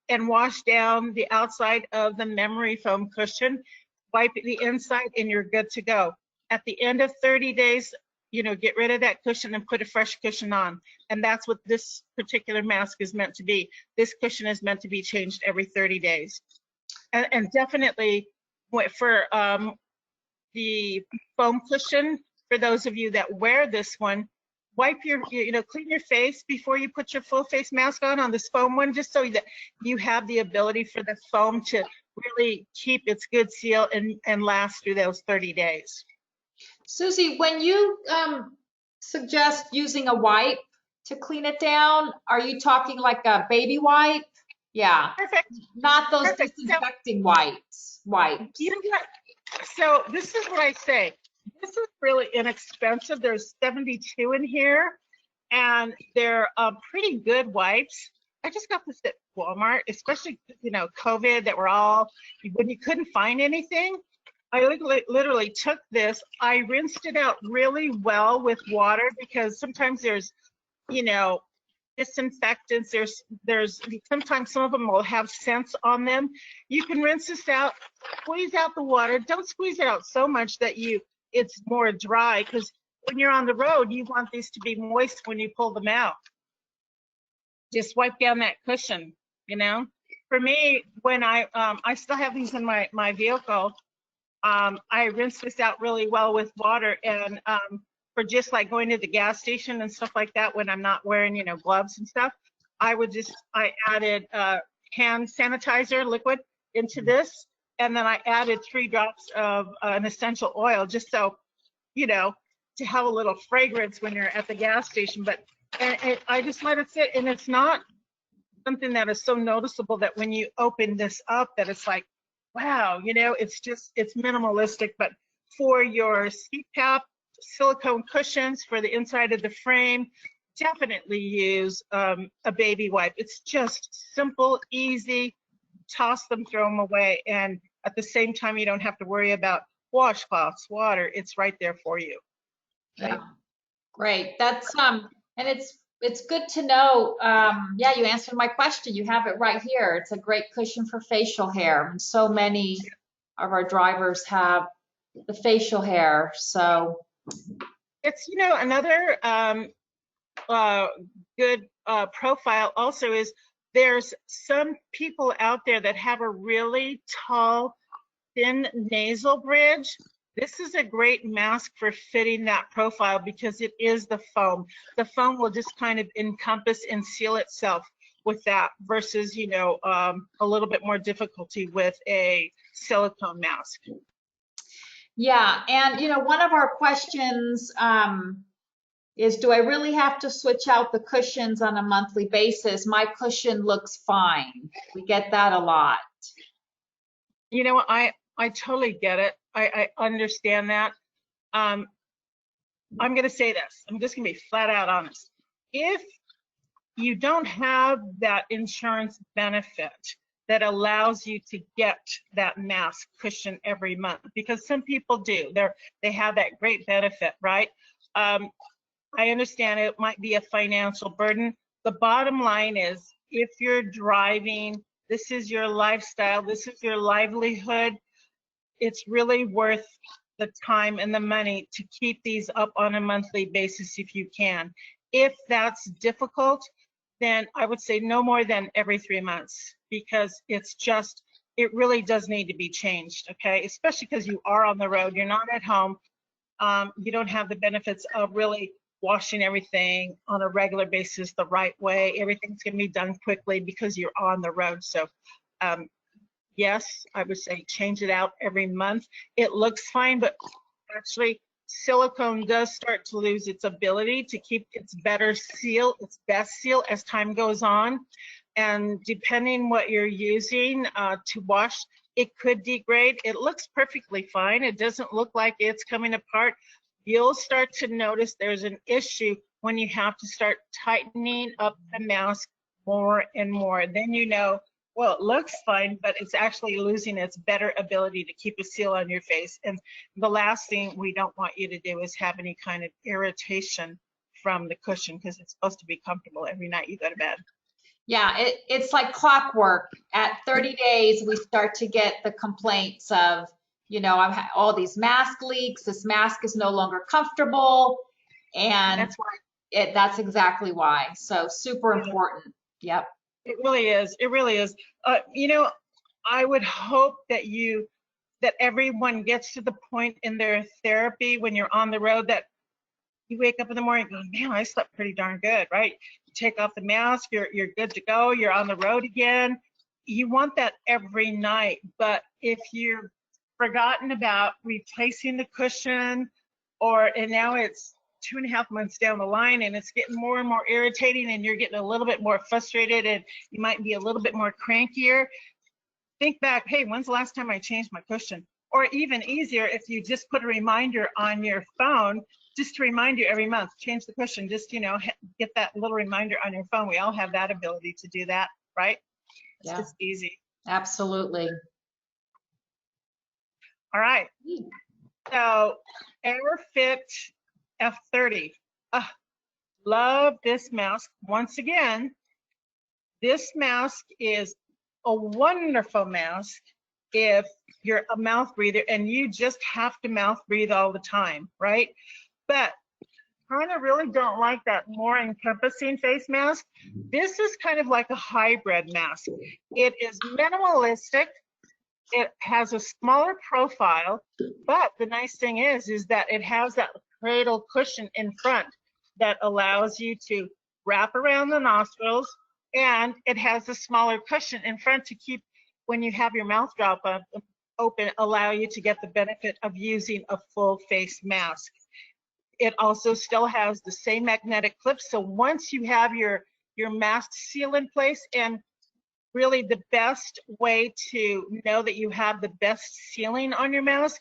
and wash down the outside of the memory foam cushion, wipe the inside, and you're good to go. At the end of 30 days, get rid of that cushion and put a fresh cushion on. And that's what this particular mask is meant to be. This cushion is meant to be changed every 30 days. And definitely for the foam cushion, for those of you that wear this one, wipe clean your face before you put your full face mask on this foam one, just so that you have the ability for the foam to really keep its good seal and last through those 30 days. Susie, when you suggest using a wipe to clean it down, are you talking like a baby wipe? Yeah. Perfect. Not those Perfect. disinfecting wipes. You know what? So this is what I say. This is really inexpensive. There's 72 in here, and they're pretty good wipes. I just got this at Walmart, especially, COVID, that we're all, when you couldn't find anything. I literally took this, I rinsed it out really well with water, because sometimes there's, disinfectants, there's sometimes some of them will have scents on them. You can rinse this out, squeeze out the water. Don't squeeze it out so much that it's more dry, because when you're on the road, you want these to be moist when you pull them out. Just wipe down that cushion, For me, when I still have these in my vehicle, I rinse this out really well with water, and for just like going to the gas station and stuff like that, when I'm not wearing, gloves and stuff, I added hand sanitizer liquid into this, and then I added 3 drops of an essential oil, just so, to have a little fragrance when you're at the gas station. But and I just let it sit, and it's not something that is so noticeable that when you open this up, that it's like, wow, it's minimalistic. But for your CPAP silicone cushions for the inside of the frame, definitely use a baby wipe. It's just simple, easy, toss them, throw them away, and at the same time, you don't have to worry about washcloths, water. It's right there for you. Yeah, great. That's and it's good to know. Yeah, you answered my question. You have it right here. It's a great cushion for facial hair, and so many of our drivers have the facial hair. So it's another good profile also is there's some people out there that have a really tall, thin nasal bridge. This is a great mask for fitting that profile, because it is the foam. The foam will just kind of encompass and seal itself with that, versus, a little bit more difficulty with a silicone mask. yeah, and one of our questions is, do I really have to switch out the cushions on a monthly basis? My cushion looks fine. We get that a lot. I totally get it. I understand that. I'm going to say this. I'm just going to be flat out honest. If you don't have that insurance benefit that allows you to get that mask cushion every month, because some people do, they have that great benefit, right? I understand it might be a financial burden. The bottom line is, if you're driving, this is your lifestyle, this is your livelihood, it's really worth the time and the money to keep these up on a monthly basis if you can. If that's difficult, then I would say no more than every 3 months, because it really does need to be changed, okay? Especially because you are on the road, you're not at home. You don't have the benefits of really washing everything on a regular basis the right way. Everything's gonna be done quickly because you're on the road. So yes, I would say change it out every month. It looks fine, but actually silicone does start to lose its ability to keep its best seal as time goes on. And depending what you're using to wash, it could degrade. It looks perfectly fine. It doesn't look like it's coming apart. You'll start to notice there's an issue when you have to start tightening up the mask more and more. Then you know, well, it looks fine, but it's actually losing its better ability to keep a seal on your face. And the last thing we don't want you to do is have any kind of irritation from the cushion, because it's supposed to be comfortable every night you go to bed. Yeah, it's like clockwork. At 30 days, we start to get the complaints of, you know, I've had all these mask leaks. This mask is no longer comfortable. And That's why. that's exactly why. So super important. Yep. It really is. It really is. You know, I would hope that everyone gets to the point in their therapy when you're on the road that you wake up in the morning going, man, I slept pretty darn good, right? You take off the mask, you're good to go, you're on the road again. You want that every night, but if you're forgotten about replacing the cushion, and now it's 2.5 months down the line and it's getting more and more irritating and you're getting a little bit more frustrated and you might be a little bit more crankier, think back, hey, when's the last time I changed my cushion? Or even easier, if you just put a reminder on your phone, just to remind you every month, change the cushion, just, you know, get that little reminder on your phone. We all have that ability to do that, right? It's Yeah. just easy. Absolutely. All right. So AirFit F30. Love this mask. Once again, this mask is a wonderful mask if you're a mouth breather and you just have to mouth breathe all the time, right? But kind of really don't like that more encompassing face mask. This is kind of like a hybrid mask. It is minimalistic. It has a smaller profile, but the nice thing is that it has that cradle cushion in front that allows you to wrap around the nostrils, and it has a smaller cushion in front to keep, when you have your mouth drop open, allow you to get the benefit of using a full face mask. It also still has the same magnetic clips, so once you have your mask seal in place, and really the best way to know that you have the best sealing on your mask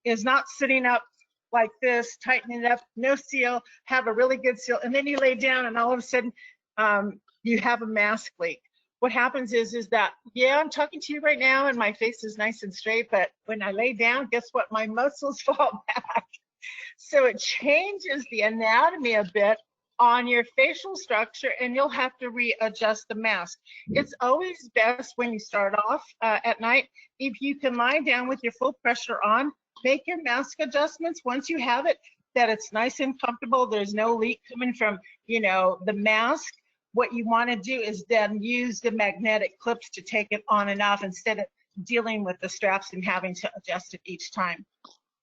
is not sitting up like this, tightening it up, no seal, have a really good seal, and then you lay down and all of a sudden you have a mask leak. What happens is that, yeah, I'm talking to you right now and my face is nice and straight, but when I lay down, guess what? My muscles fall back. So it changes the anatomy a bit on your facial structure, and you'll have to readjust the mask. It's always best when you start off at night, if you can lie down with your full pressure on, make your mask adjustments once you have it, that it's nice and comfortable, there's no leak coming from, you know, the mask. What you want to do is then use the magnetic clips to take it on and off instead of dealing with the straps and having to adjust it each time.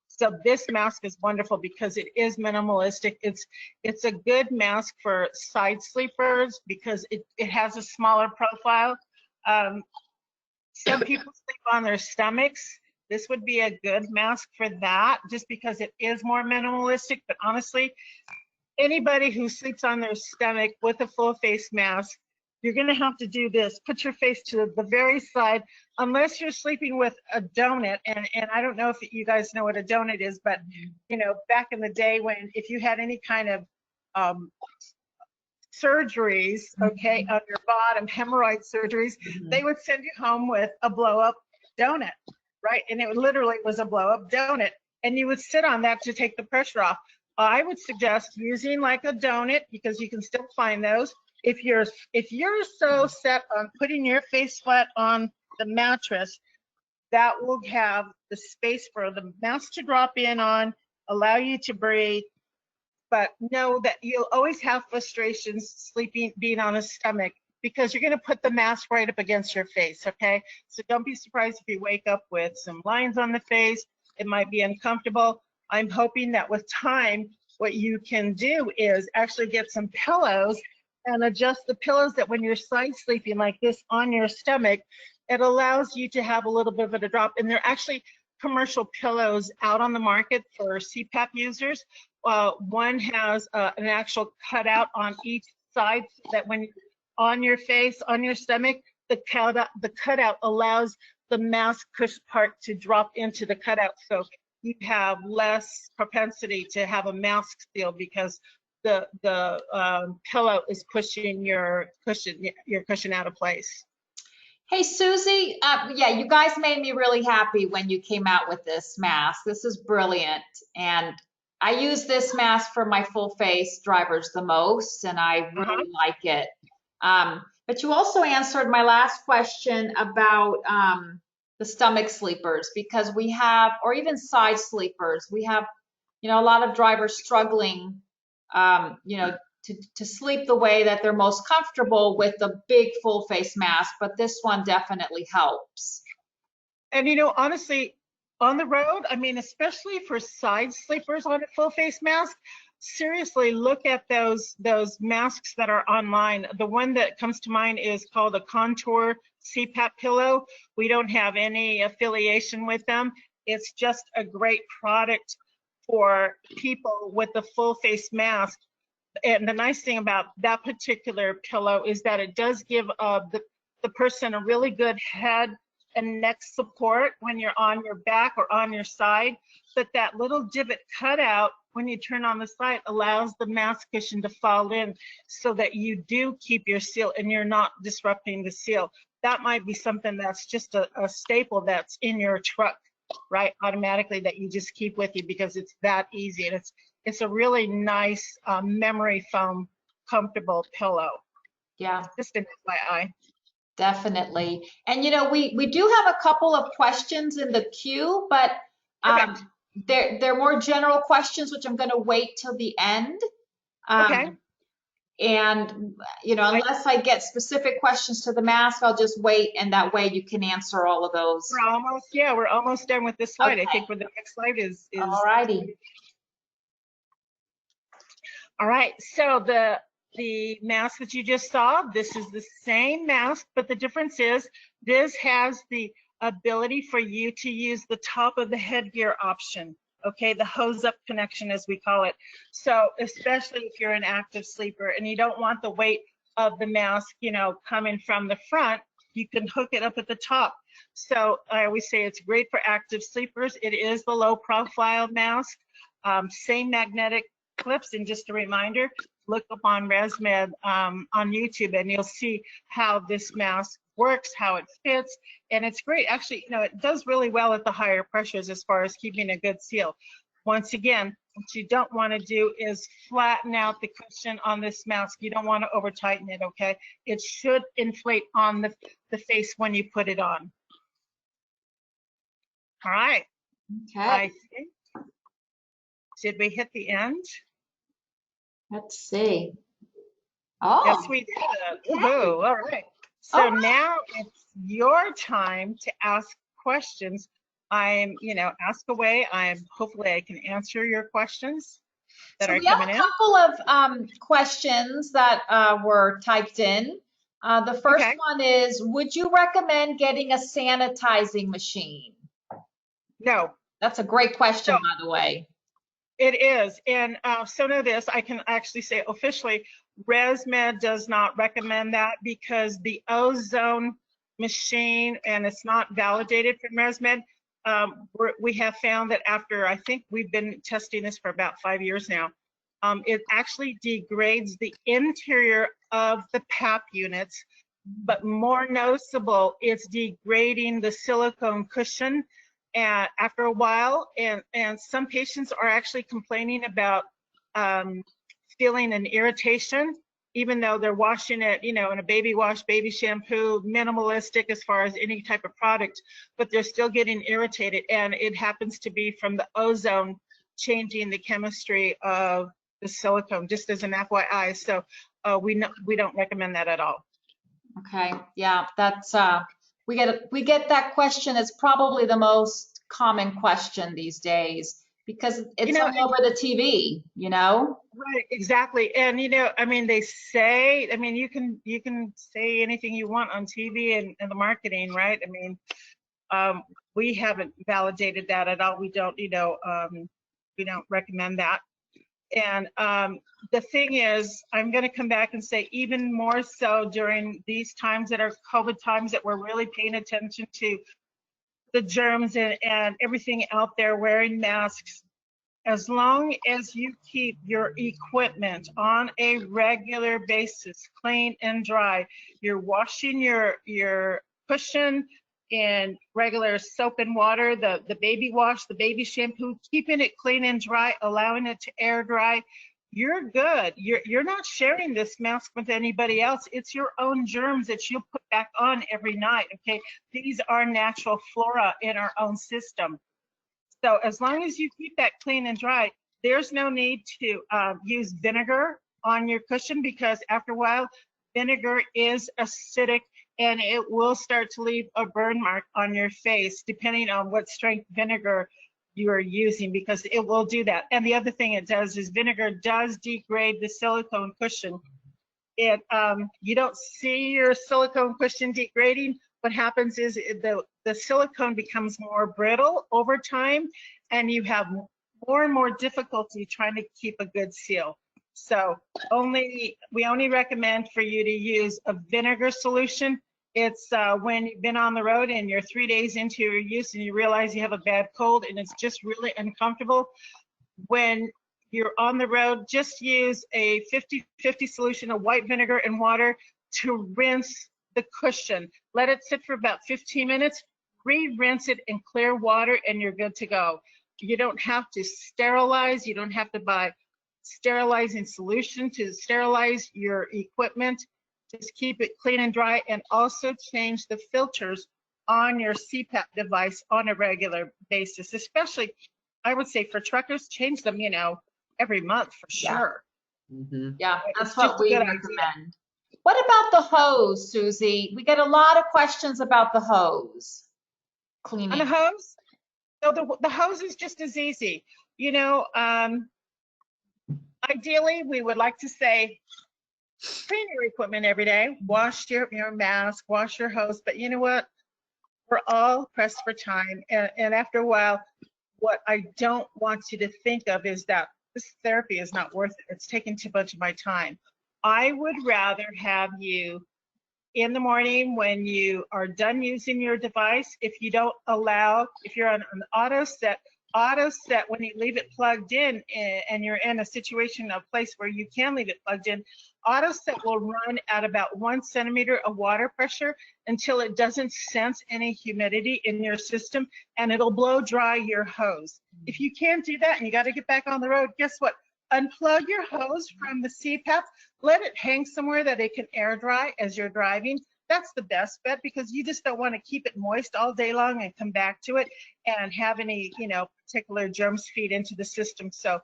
So this mask is wonderful because it is minimalistic. It's a good mask for side sleepers because it has a smaller profile. Some people sleep on their stomachs. This would be a good mask for that just because it is more minimalistic. But honestly, anybody who sleeps on their stomach with a full face mask, you're going to have to do this. Put your face to the very side, unless you're sleeping with a donut. And I don't know if you guys know what a donut is, but you know, back in the day when, if you had any kind of surgeries, okay, on your bottom, hemorrhoid surgeries, they would send you home with a blow up donut, right? And it literally was a blow up donut. And you would sit on that to take the pressure off. I would suggest using like a donut because you can still find those. If you're so set on putting your face flat on the mattress, that will have the space for the mask to drop in on, allow you to breathe, but know that you'll always have frustrations sleeping, being on a stomach, because you're going to put the mask right up against your face, okay? So don't be surprised if you wake up with some lines on the face. It might be uncomfortable. I'm hoping that with time, what you can do is actually get some pillows and adjust the pillows, that when you're side sleeping like this on your stomach, it allows you to have a little bit of a drop. And there are actually commercial pillows out on the market for CPAP users. One has an actual cutout on each side, so that when you're on your face, on your stomach, the cutout allows the mask cush part to drop into the cutout, so you have less propensity to have a mask seal, because the pillow is pushing your cushion out of place. Hey, Susie, yeah, you guys made me really happy when you came out with this mask. This is brilliant. And I use this mask for my full face drivers the most, and I really like it. But you also answered my last question about the stomach sleepers, because we have, or even side sleepers, we have, a lot of drivers struggling, to sleep the way that they're most comfortable with the big full face mask, but this one definitely helps. And honestly, on the road, I mean, especially for side sleepers on a full face mask, seriously look at those masks that are online. The one that comes to mind is called a Contour CPAP Pillow. We don't have any affiliation with them. It's just a great product for people with the full face mask. And the nice thing about that particular pillow is that it does give the person a really good head and neck support when you're on your back or on your side. But that little divot cutout, when you turn on the side, allows the mask cushion to fall in, so that you do keep your seal and you're not disrupting the seal. That might be something that's just a staple that's in your truck, right, automatically, that you just keep with you, because it's that easy. And it's a really nice memory foam comfortable pillow. Yeah, Just an FYI. definitely. And we do have a couple of questions in the queue, but they're more general questions, which I'm going to wait till the end. Okay. And unless I get specific questions to the mask, I'll just wait, and that way you can answer all of those. We're almost done with this slide. Okay. I think where the next slide is. All righty. All right, so the mask that you just saw, this is the same mask, but the difference is this has the ability for you to use the top of the headgear option, okay, the hose up connection as we call it. So especially if you're an active sleeper and you don't want the weight of the mask, coming from the front, you can hook it up at the top. So I always say it's great for active sleepers. It is the low profile mask, same magnetic clips. And just a reminder, look up on ResMed on YouTube, and you'll see how this mask works, how it fits, and it's great. Actually, it does really well at the higher pressures as far as keeping a good seal. Once again, what you don't want to do is flatten out the cushion on this mask. You don't want to over tighten it, okay? It should inflate on the face when you put it on. All right. Okay. I think, did we hit the end? Let's see. Oh. Yes, we did. Woohoo. All right. So now it's your time to ask questions. Ask away. Hopefully I can answer your questions that are coming in. We have a couple of questions that were typed in. The first one is, would you recommend getting a sanitizing machine? No. That's a great question, by the way. It is. And so know this, I can actually say officially, ResMed does not recommend that, because the ozone machine, and it's not validated from ResMed, we have found that after, I think we've been testing this for about 5 years now, it actually degrades the interior of the PAP units, but more noticeable, it's degrading the silicone cushion. And after a while, and some patients are actually complaining about feeling an irritation even though they're washing it, you know, in a baby wash, baby shampoo, minimalistic as far as any type of product, but they're still getting irritated. And it happens to be from the ozone changing the chemistry of the silicone, just as an FYI. So we don't recommend that at all. Okay, yeah, that's we get that question. It's probably the most common question these days because it's all over the TV, you know? Right, exactly. And you know, I mean, they say, I mean, you can say anything you want on TV and the marketing, right? I mean, we haven't validated that at all. We don't, you know, we don't recommend that. And the thing is, I'm going to come back and say even more so during these times that are COVID times, that we're really paying attention to the germs and everything out there, wearing masks. As long as you keep your equipment on a regular basis, clean and dry, you're washing your cushion in regular soap and water, the baby wash, the baby shampoo, keeping it clean and dry, allowing it to air dry, you're good. You're not sharing this mask with anybody else. It's your own germs that you put back on every night, okay? These are natural flora in our own system. So as long as you keep that clean and dry, there's no need to use vinegar on your cushion, because after a while, vinegar is acidic and it will start to leave a burn mark on your face, depending on what strength vinegar you are using, because it will do that. And the other thing it does is vinegar does degrade the silicone cushion. It you don't see your silicone cushion degrading. What happens is the silicone becomes more brittle over time, and you have more and more difficulty trying to keep a good seal. So we only recommend for you to use a vinegar solution. It's when you've been on the road and you're 3 days into your use and you realize you have a bad cold and it's just really uncomfortable. When you're on the road, just use a 50-50 solution of white vinegar and water to rinse the cushion. Let it sit for about 15 minutes, re-rinse it in clear water, and you're good to go. You don't have to sterilize. You don't have to buy sterilizing solution to sterilize your equipment. Just keep it clean and dry, and also change the filters on your CPAP device on a regular basis. Especially, I would say for truckers, change them, you know, every month for sure. Mhm. Yeah, that's It's what just a we good recommend. idea. What about the hose, Susie? We get a lot of questions about the hose cleaning. On the hose, so the hose is just as easy. You know, ideally, we would like to say, clean your equipment every day, wash your mask, wash your hose. But you know what? We're all pressed for time. And after a while, what I don't want you to think of is that this therapy is not worth it. It's taking too much of my time. I would rather have you in the morning when you are done using your device, if you're on an auto set when you leave it plugged in and you're in a situation, a place where you can leave it plugged in, auto set will run at about 1 centimeter of water pressure until it doesn't sense any humidity in your system, and it'll blow dry your hose. If you can't do that and you got to get back on the road, guess what? Unplug your hose from the CPAP, let it hang somewhere that it can air dry as you're driving. That's the best bet, because you just don't want to keep it moist all day long and come back to it and have any, you know, particular germs feed into the system. So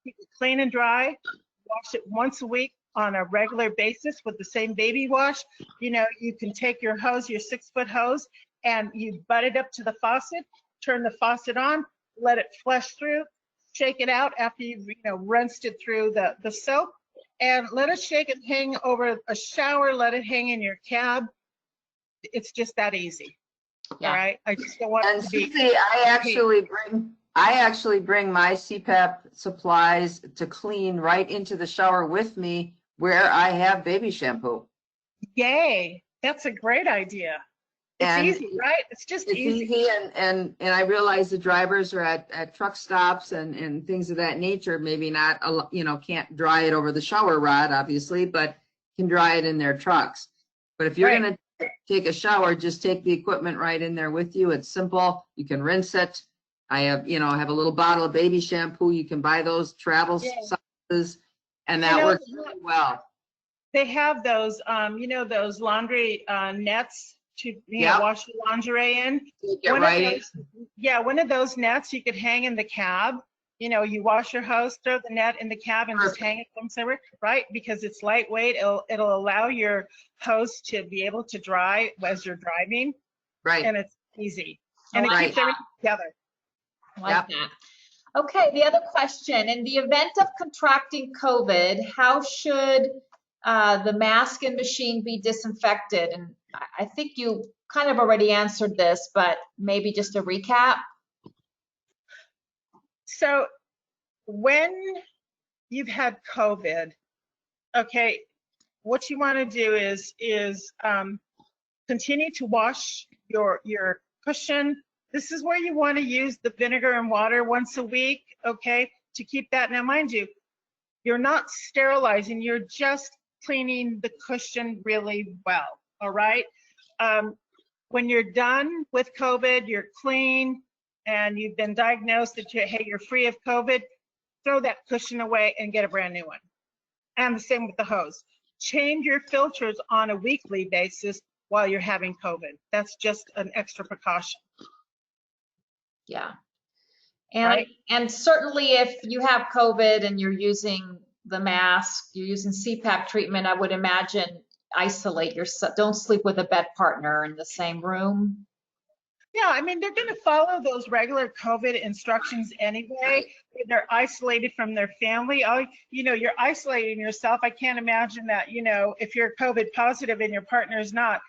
keep it clean and dry, wash it once a week on a regular basis with the same baby wash. You know, you can take your hose, your 6-foot hose, and you butt it up to the faucet, turn the faucet on, let it flush through, shake it out after you've, you know, rinsed it through the soap, and let it shake and hang over a shower, let it hang in your cab. It's just that easy. Yeah. All right. I just don't want And it to be. Susie, I actually bring my CPAP supplies to clean right into the shower with me, where I have baby shampoo. Yay. That's a great idea. It's And easy, right? It's just It's easy, and I realize the drivers are at truck stops and things of that nature, maybe not, you know, can't dry it over the shower rod, obviously, but can dry it in their trucks. But if you're Right. gonna take a shower, just take the equipment right in there with you. It's simple. You can rinse it. I have, you know, I have a little bottle of baby shampoo. You can buy those travel Yeah. sizes, and You that know, works really well. they have those, those laundry nets to Yep. wash your lingerie in. Take it One right of in. those, yeah, one of those nets you could hang in the cab. You wash your hose, throw the net in the cab, and just Perfect. hang it from somewhere, right? Because it's lightweight. It'll allow your hose to be able to dry as you're driving, Right. and it's easy, I and it like keeps that. everything together. I like that. Okay, the other question, in the event of contracting COVID, how should the mask and machine be disinfected? And I think you kind of already answered this, but maybe just a recap. So when you've had COVID, okay, what you want to do is continue to wash your cushion. This is where you want to use the vinegar and water once a week, okay, to keep that. Now, mind you, you're not sterilizing, you're just cleaning the cushion really well, all right? When you're done with COVID, you're clean, and you've been diagnosed that you're free of COVID, throw that cushion away and get a brand new one. And the same with the hose. Change your filters on a weekly basis while you're having COVID. That's just an extra precaution. Yeah. And, Right. and certainly if you have COVID and you're using the mask, you're using CPAP treatment, I would imagine isolate yourself. Don't sleep with a bed partner in the same room. Yeah, I mean, they're going to follow those regular COVID instructions anyway. They're isolated from their family. You're isolating yourself. I can't imagine that, if you're COVID positive and your partner is not,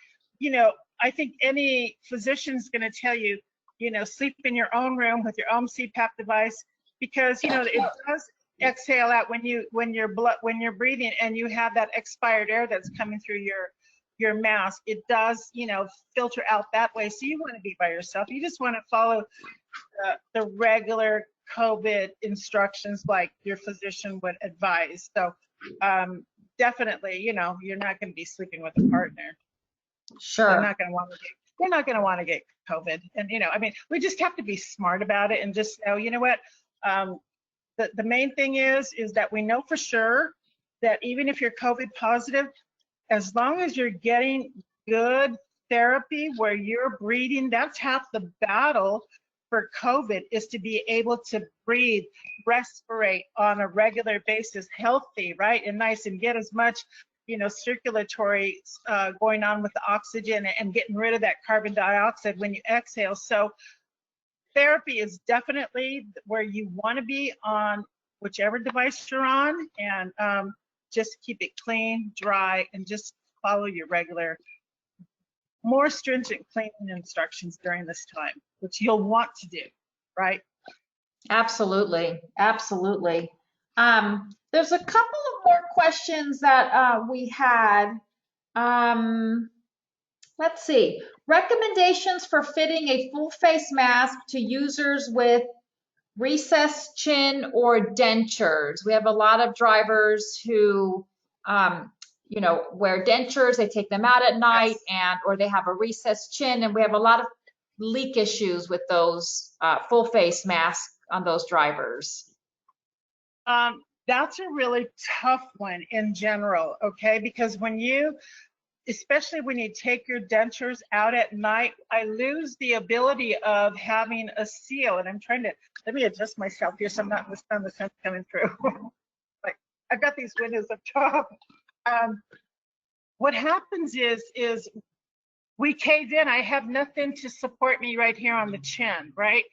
I think any physician's going to tell you, sleep in your own room with your own CPAP device, because, it does exhale out when you're breathing and you have that expired air that's coming through your mask. It does, filter out that way. So you want to be by yourself. You just want to follow the regular COVID instructions like your physician would advise. So definitely, you're not going to be sleeping with a partner. Sure. They're not going to want to get COVID. And, we just have to be smart about it and just know, what, the main thing is that we know for sure that even if you're COVID positive, as long as you're getting good therapy where you're breathing, that's half the battle for COVID, is to be able to breathe, respirate on a regular basis, healthy, right? And nice, and get as much, circulatory going on with the oxygen and getting rid of that carbon dioxide when you exhale. So therapy is definitely where you want to be on whichever device you're on, and just keep it clean, dry, and just follow your regular, more stringent cleaning instructions during this time, which you'll want to do, right? Absolutely. Absolutely. There's a couple of more questions that we had. Let's see. Recommendations for fitting a full face mask to users with recessed chin or dentures. We have a lot of drivers who, wear dentures. They take them out at night, or they have a recessed chin, and we have a lot of leak issues with those full face masks on those drivers. That's a really tough one in general, okay? Because especially when you take your dentures out at night, I lose the ability of having a seal. And let me adjust myself here so I'm not in the sun coming through. Like, I've got these windows up top. What happens is we cave in. I have nothing to support me right here on the chin, right?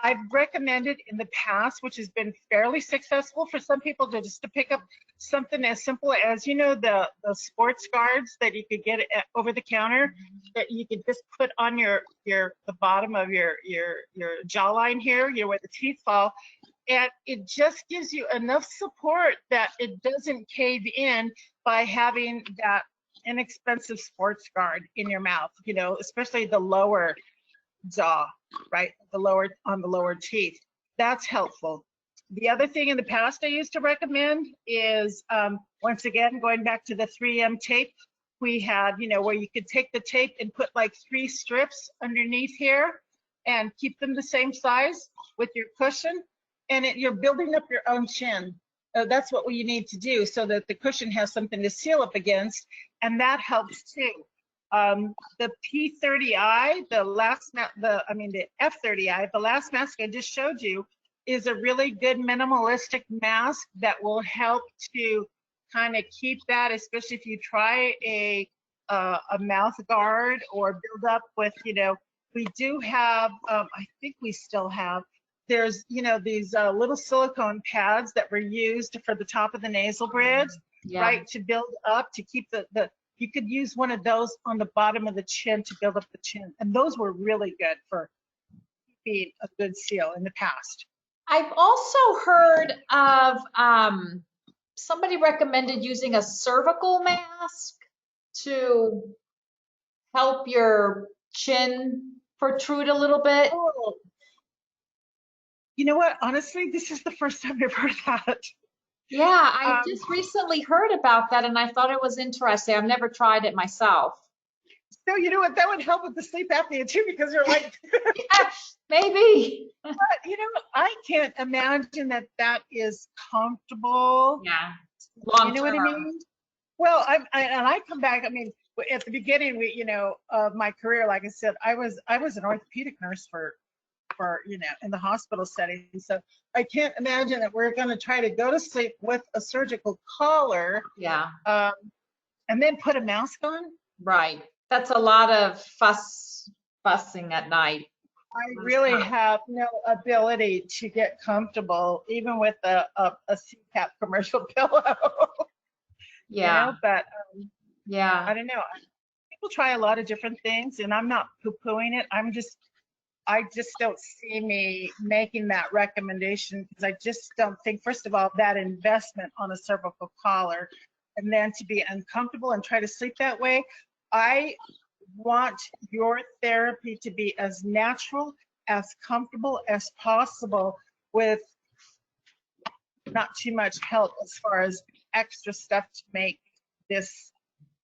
I've recommended in the past, which has been fairly successful for some people, to pick up something as simple as, the sports guards that you could get over the counter, that you could just put on the bottom of your jawline here, where the teeth fall, and it just gives you enough support that it doesn't cave in by having that inexpensive sports guard in your mouth, especially the lower jaw, right? On the lower teeth. That's helpful. The other thing in the past I used to recommend is, once again, going back to the 3M tape, we had, where you could take the tape and put like 3 strips underneath here and keep them the same size with your cushion, and you're building up your own chin. that's what you need to do so that the cushion has something to seal up against, and that helps too. The P30i, the F30i, the last mask I just showed you, is a really good minimalistic mask that will help to kind of keep that, especially if you try a mouth guard or build up with, we do have, I think we still have, there's, these little silicone pads that were used for the top of the nasal bridge, Yeah. right, to build up, to keep you could use one of those on the bottom of the chin to build up the chin. And those were really good for keeping a good seal in the past. I've also heard of somebody recommended using a cervical mask to help your chin protrude a little bit. Oh. You know what? Honestly, this is the first time I've heard that. Yeah, I just recently heard about that and I thought it was interesting. I've never tried it myself. So you know what? That would help with the sleep apnea too, because you're like, Yeah, maybe. but, I can't imagine that is comfortable. Yeah, long You know what I term. mean? Well, I come back. I mean, at the beginning, of my career, like I said, I was an orthopedic nurse for in the hospital setting. So I can't imagine that we're going to try to go to sleep with a surgical collar, Yeah, and then put a mask on. right. That's a lot of fussing at night. I really have no ability to get comfortable, even with a CPAP commercial pillow. Yeah, But yeah. I don't know. People try a lot of different things, and I'm not poo-pooing it. I just don't see me making that recommendation, because I just don't think, first of all, that investment on a cervical collar, and then to be uncomfortable and try to sleep that way. I want your therapy to be as natural, as comfortable as possible, with not too much help as far as extra stuff to make this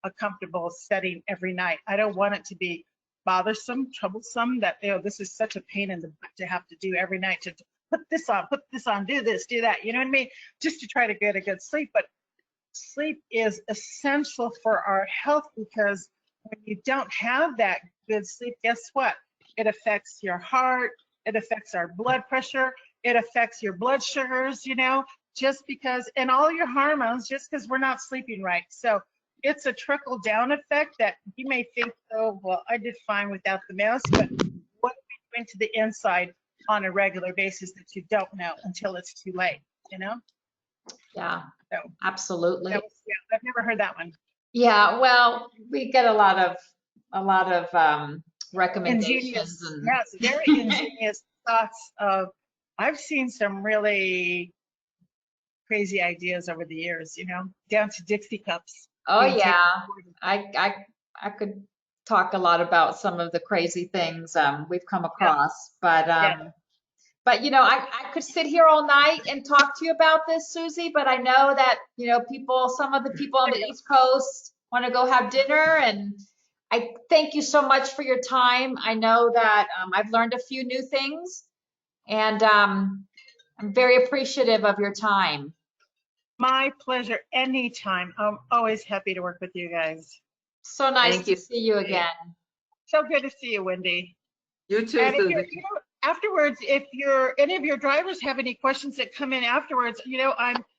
a comfortable setting every night. I don't want it to be bothersome, troublesome, that this is such a pain in the butt to have to do every night, to put this on, do this, do that, you know what I mean? Just to try to get a good sleep. But sleep is essential for our health, because when you don't have that good sleep, guess what? It affects your heart, it affects our blood pressure, it affects your blood sugars, just because, and all your hormones, just because we're not sleeping right. So it's a trickle down effect that you may think, oh, well, I did fine without the mask, but what are we doing to the inside on a regular basis that you don't know until it's too late, Yeah, So absolutely. I've never heard that one. Yeah, well, we get a lot of recommendations. Ingenious, And yes, very ingenious thoughts of, I've seen some really crazy ideas over the years, down to Dixie cups. oh being taken yeah, forward. I could talk a lot about some of the crazy things we've come across, but Yeah. but I could sit here all night and talk to you about this, Susie, but I know that some of the people on the East Coast want to go have dinner, and I thank you so much for your time. I know that I've learned a few new things, and I'm very appreciative of your time. My pleasure, anytime. I'm always happy to work with you guys. So nice Thank to you. see you again. So good to see you, Wendy. You too, And if you're, Susie. afterwards, if any of your drivers have any questions that come in afterwards,